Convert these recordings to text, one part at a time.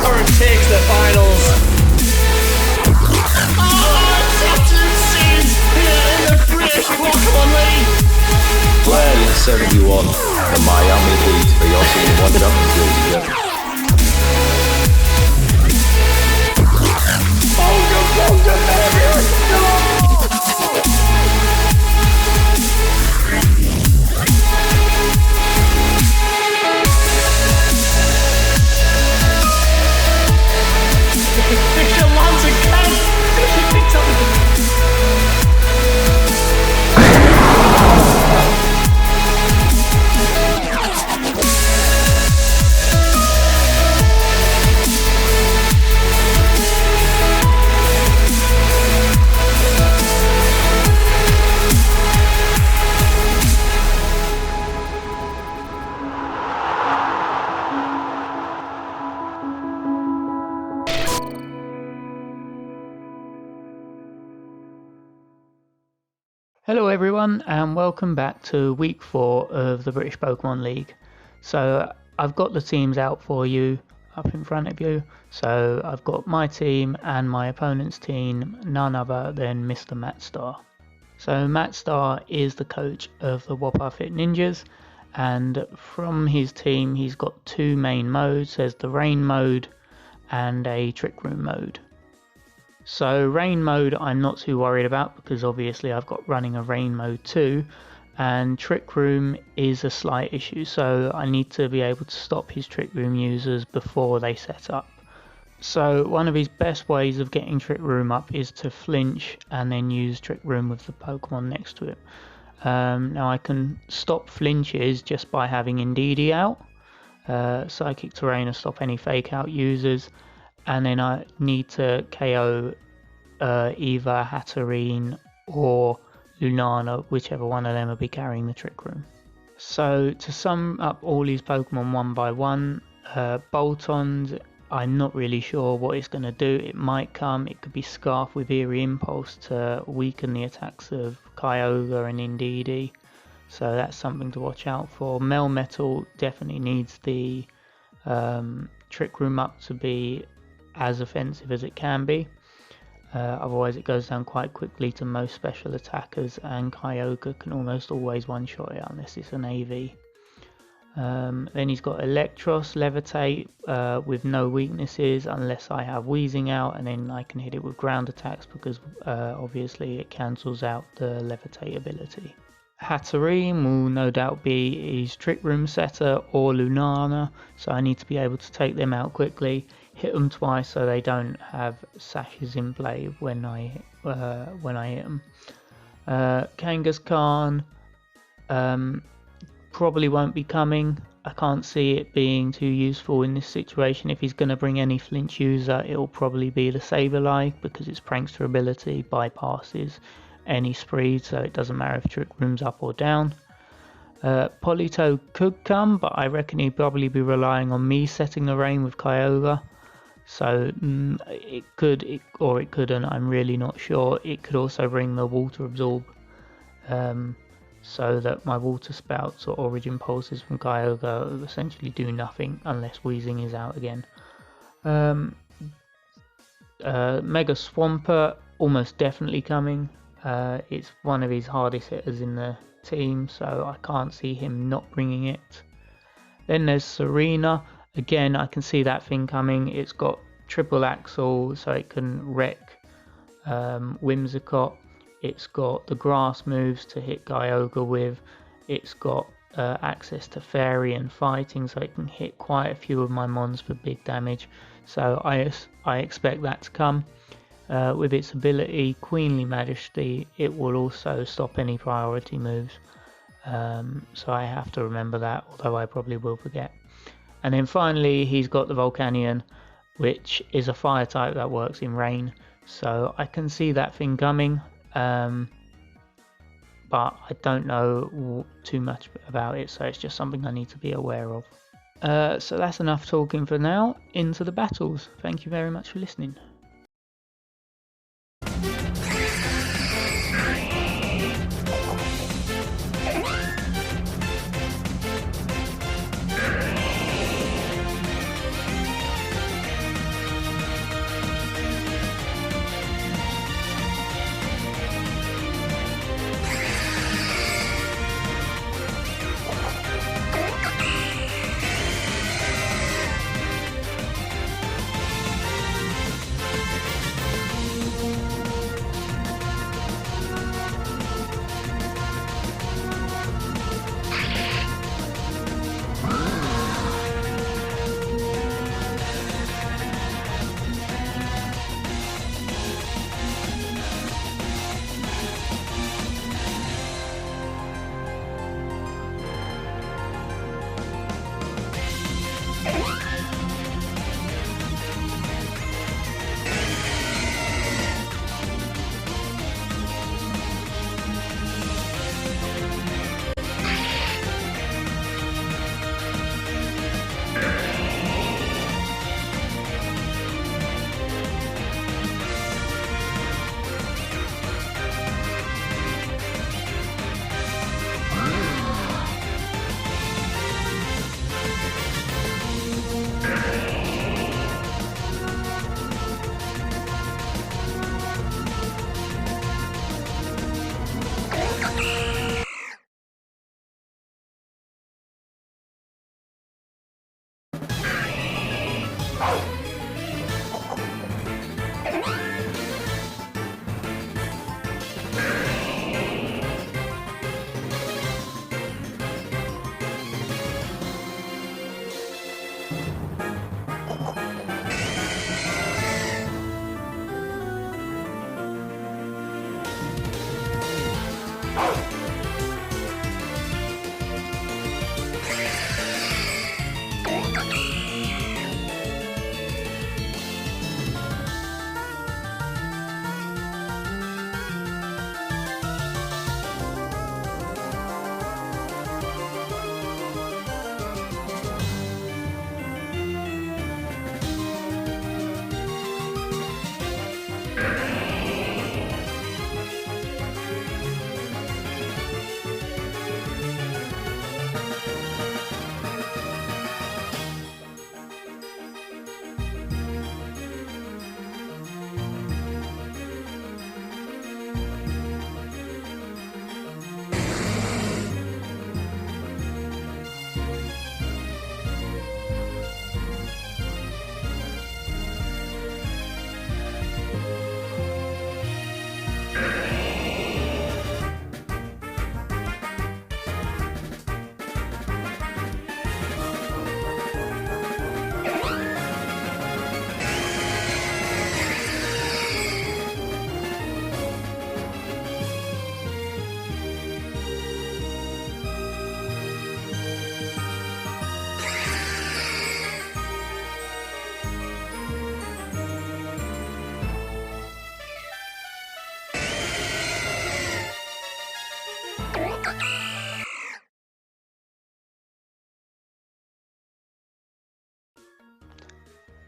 Current takes the finals. Oh, Captain C's here in the British Pokemon League. Well, in 71, the Miami Heat for your team won Champions League. Bonga, baby! No! Picture lands again! He picked up the... Hello everyone and welcome back to week 4 of the British Pokemon League. So I've got the teams out for you up in front of you. So I've got my team and my opponent's team, none other than Mr. MattStar. So MattStar is the coach of the JaBBa Fit Ninjas, and from his team he's got 2 main modes. There's the rain mode and a trick room mode. So rain mode I'm not too worried about because obviously I've got running a rain mode too, and trick room is a slight issue, so I need to be able to stop his trick room users before they set up. So one of his best ways of getting trick room up is to flinch and then use trick room with the Pokemon next to it. Now I can stop flinches just by having Indeedee out, Psychic Terrain to stop any fake out users, and then I need to KO either Hatterene or Lunana, whichever one of them will be carrying the trick room. So to sum up all these Pokemon one by one, Boltons, I'm not really sure what it's going to do. It might come, it could be Scarf with Eerie Impulse to weaken the attacks of Kyogre and Indeedee, so that's something to watch out for. Melmetal definitely needs the trick room up to be as offensive as it can be, otherwise it goes down quite quickly to most special attackers, and Kyogre can almost always one-shot it unless it's an AV. Then he's got Electros, Levitate with no weaknesses unless I have Weezing out, and then I can hit it with ground attacks because obviously it cancels out the Levitate ability. Hatterene will no doubt be his trick room setter or Lunana, so I need to be able to take them out quickly, hit them twice so they don't have sashes in play when I hit them. Kangaskhan probably won't be coming. I can't see it being too useful in this situation. If he's going to bring any flinch user, it will probably be the Sableye because its prankster ability bypasses any spreed, so it doesn't matter if trick room's up or down. Polito could come, but I reckon he'd probably be relying on me setting the rain with Kyogre, so it could, or it couldn't, I'm really not sure. It could also bring the water absorb, so that my water spouts or origin pulses from Kyogre essentially do nothing unless Weezing is out again. Mega Swampert almost definitely coming. It's one of his hardest hitters in the team, so I can't see him not bringing it. Then there's Serena. Again, I can see that thing coming. It's got triple axle, so it can wreck Whimsicott. It's got the grass moves to hit Kyogre with. It's got access to fairy and fighting, so it can hit quite a few of my mons for big damage. So I expect that to come. With its ability Queenly Majesty, it will also stop any priority moves, so I have to remember that, although I probably will forget. And then finally he's got the Volcanion, which is a fire type that works in rain, so I can see that thing coming, but I don't know too much about it, so it's just something I need to be aware of. So that's enough talking for now. Into the battles. Thank you very much for listening.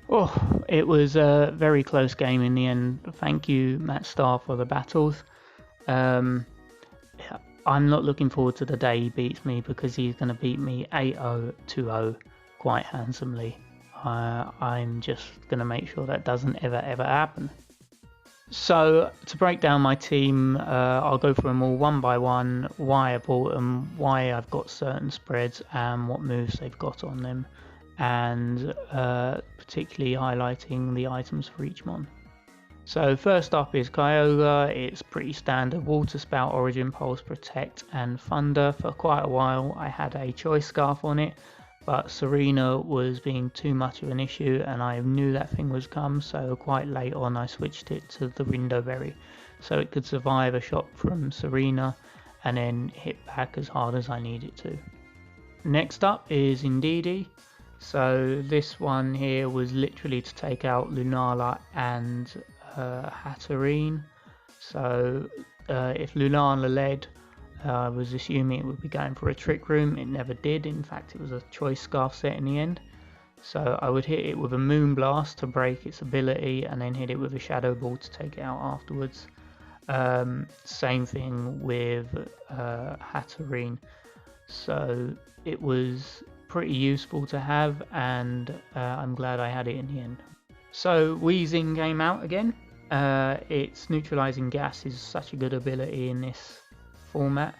Oh, it was a very close game in the end. Thank you, MattStar, for the battles. I'm not looking forward to the day he beats me, because he's going to beat me 8-0, 2-0 quite handsomely. I'm just going to make sure that doesn't ever happen. So to break down my team, I'll go through them all one by one, why I bought them, why I've got certain spreads and what moves they've got on them, and particularly highlighting the items for each mon. So first up is Kyogre. It's pretty standard: Water Spout, Origin Pulse, Protect and Thunder. For quite a while I had a Choice Scarf on it, but Serena was being too much of an issue and I knew that thing was come, so quite late on I switched it to the Window Berry, so it could survive a shot from Serena and then hit back as hard as I need it to. Next up is Indeedee. So this one here was literally to take out Lunala and Hatterene. So if Lunala led, I was assuming it would be going for a Trick Room. It never did. In fact, it was a Choice Scarf set in the end. So I would hit it with a Moonblast to break its ability and then hit it with a Shadow Ball to take it out afterwards. Same thing with Hatterene. So it was pretty useful to have, and I'm glad I had it in the end. So Weezing came out again. Its neutralizing gas is such a good ability in this format.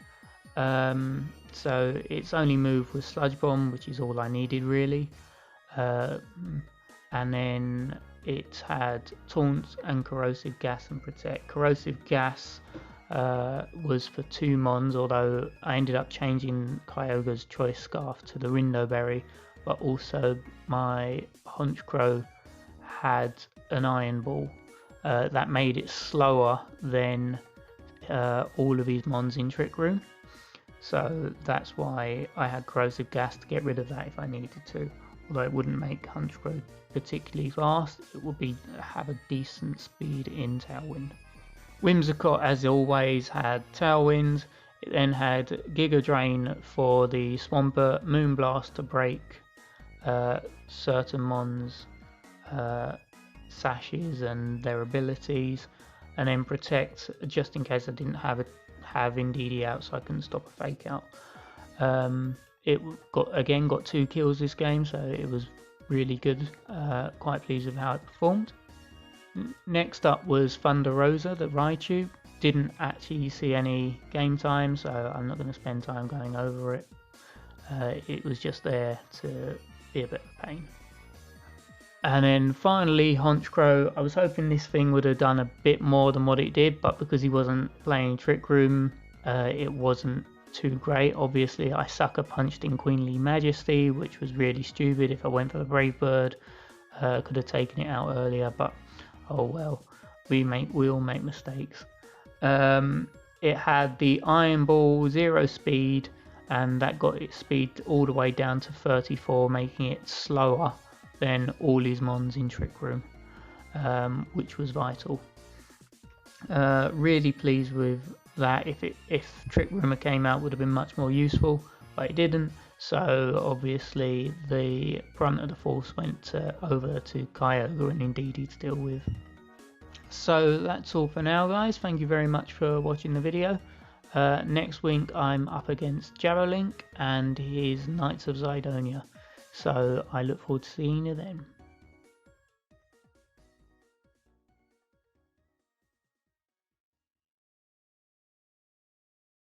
So its only move was Sludge Bomb, which is all I needed really. And then it had Taunt and Corrosive Gas and Protect. Corrosive Gas was for 2 mons, although I ended up changing Kyogre's Choice Scarf to the Window Berry, but also my Honchkrow had an Iron Ball that made it slower than all of his mons in Trick Room, so that's why I had Corrosive Gas to get rid of that if I needed to. Although it wouldn't make Honchkrow particularly fast, it would have a decent speed in Tailwind. Whimsicott, as always, had Tailwind. It then had Giga Drain for the Swampert, Moonblast to break certain mons' sashes and their abilities, and then Protect just in case I didn't have Indeedee out, so I couldn't stop a Fake Out. It got 2 kills this game, so it was really good. Quite pleased with how it performed. Next up was Thunder Rosa, the Raichu. Didn't actually see any game time, so I'm not going to spend time going over it. It was just there to be a bit of a pain. And then finally, Honchkrow. I was hoping this thing would have done a bit more than what it did, but because he wasn't playing Trick Room, it wasn't too great. Obviously, I sucker punched in Queenly Majesty, which was really stupid. If I went for the Brave Bird, could have taken it out earlier, but oh well. We all make mistakes. It had the Iron Ball 0 speed, and that got its speed all the way down to 34, making it slower than all his mons in Trick Room, which was vital. Really pleased with that. If Trick Room came out, would have been much more useful, but it didn't. So obviously the brunt of the force went over to Kyogre, and indeed he'd still with. So that's all for now, guys. Thank you very much for watching the video. Next week I'm up against JaBBa and his Knights of Cydonia. So I look forward to seeing you then.